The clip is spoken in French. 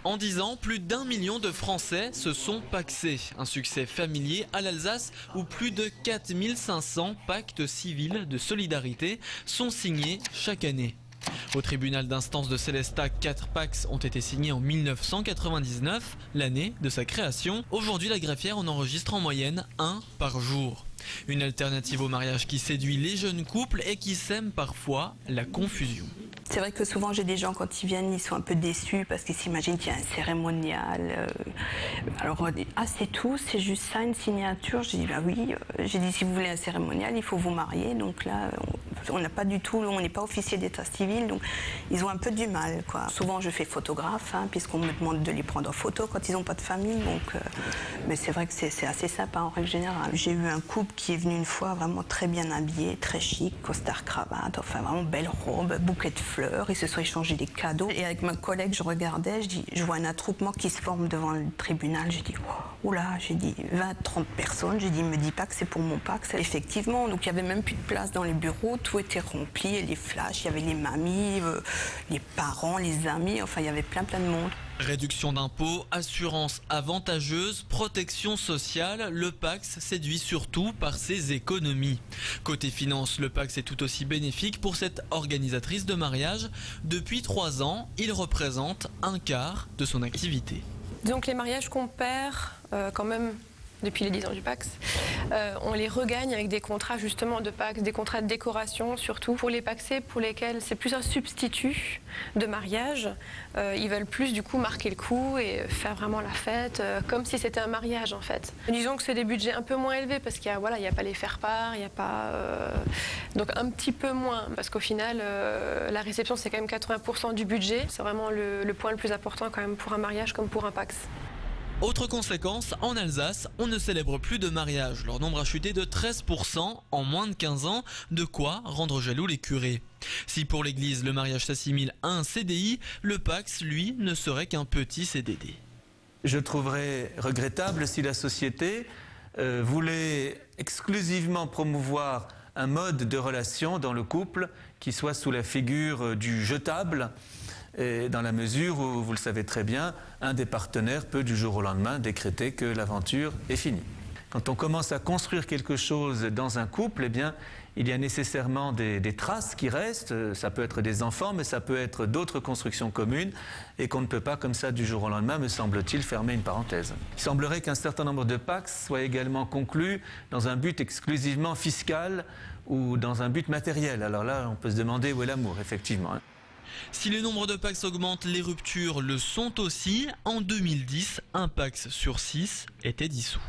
En 10 ans, plus d'1 million de Français se sont pacsés. Un succès familier à l'Alsace où plus de 4500 pactes civils de solidarité sont signés chaque année. Au tribunal d'instance de Sélestat, 4 pactes ont été signés en 1999, l'année de sa création. Aujourd'hui, la greffière en enregistre en moyenne 1 par jour. Une alternative au mariage qui séduit les jeunes couples et qui sème parfois la confusion. C'est vrai que souvent j'ai des gens quand ils viennent, ils sont un peu déçus parce qu'ils s'imaginent qu'il y a un cérémonial. Alors on dit ah c'est tout, c'est juste ça, une signature. J'ai dit bah oui, j'ai dit si vous voulez un cérémonial, il faut vous marier. Donc là on n'a pas du tout, on n'est pas officier d'état civil, donc ils ont un peu du mal quoi. Souvent je fais photographe puisqu'on me demande de les prendre en photo quand ils n'ont pas de famille. Donc mais c'est vrai que c'est assez sympa en règle générale. J'ai eu un couple qui est venu une fois vraiment très bien habillé, très chic, costard cravate, enfin vraiment belle robe, bouquet de fleurs, ils se sont échangés des cadeaux. Et avec ma collègue, je regardais, je vois un attroupement qui se forme devant le tribunal. J'ai dit, oh là, j'ai dit 20-30 personnes. J'ai dit, me dis pas que c'est pour mon Pacs. Effectivement, donc il n'y avait même plus de place dans les bureaux, tout était rempli, et les flashs, il y avait les mamies, les parents, les amis, enfin il y avait plein de monde. Réduction d'impôts, assurance avantageuse, protection sociale, le Pacs séduit surtout par ses économies. Côté finances, le Pacs est tout aussi bénéfique pour cette organisatrice de mariage. Depuis 3 ans, il représente un quart de son activité. Donc les mariages qu'on perd quand même depuis les 10 ans du Pacs, on les regagne avec des contrats justement de Pacs, des contrats de décoration surtout. Pour les pacsés pour lesquels c'est plus un substitut de mariage, ils veulent plus du coup marquer le coup et faire vraiment la fête, comme si c'était un mariage en fait. Disons que c'est des budgets un peu moins élevés parce qu'il y a, voilà, il n'y a pas les faire-part, il n'y a pas... donc un petit peu moins, parce qu'au final, la réception c'est quand même 80% du budget. C'est vraiment le point le plus important quand même pour un mariage comme pour un Pacs. Autre conséquence, en Alsace, on ne célèbre plus de mariage. Leur nombre a chuté de 13% en moins de 15 ans, de quoi rendre jaloux les curés. Si pour l'église, le mariage s'assimile à un CDI, le Pacs, lui, ne serait qu'un petit CDD. Je trouverais regrettable si la société voulait exclusivement promouvoir un mode de relation dans le couple qui soit sous la figure du jetable, et dans la mesure où, vous le savez très bien, un des partenaires peut du jour au lendemain décréter que l'aventure est finie. Quand on commence à construire quelque chose dans un couple, eh bien, il y a nécessairement des traces qui restent. Ça peut être des enfants, mais ça peut être d'autres constructions communes et qu'on ne peut pas comme ça du jour au lendemain, me semble-t-il, fermer une parenthèse. Il semblerait qu'un certain nombre de Pacs soient également conclus dans un but exclusivement fiscal ou dans un but matériel. Alors là, on peut se demander où est l'amour, effectivement. Si le nombre de Pacs augmente, les ruptures le sont aussi. En 2010, un Pacs sur 6 était dissous.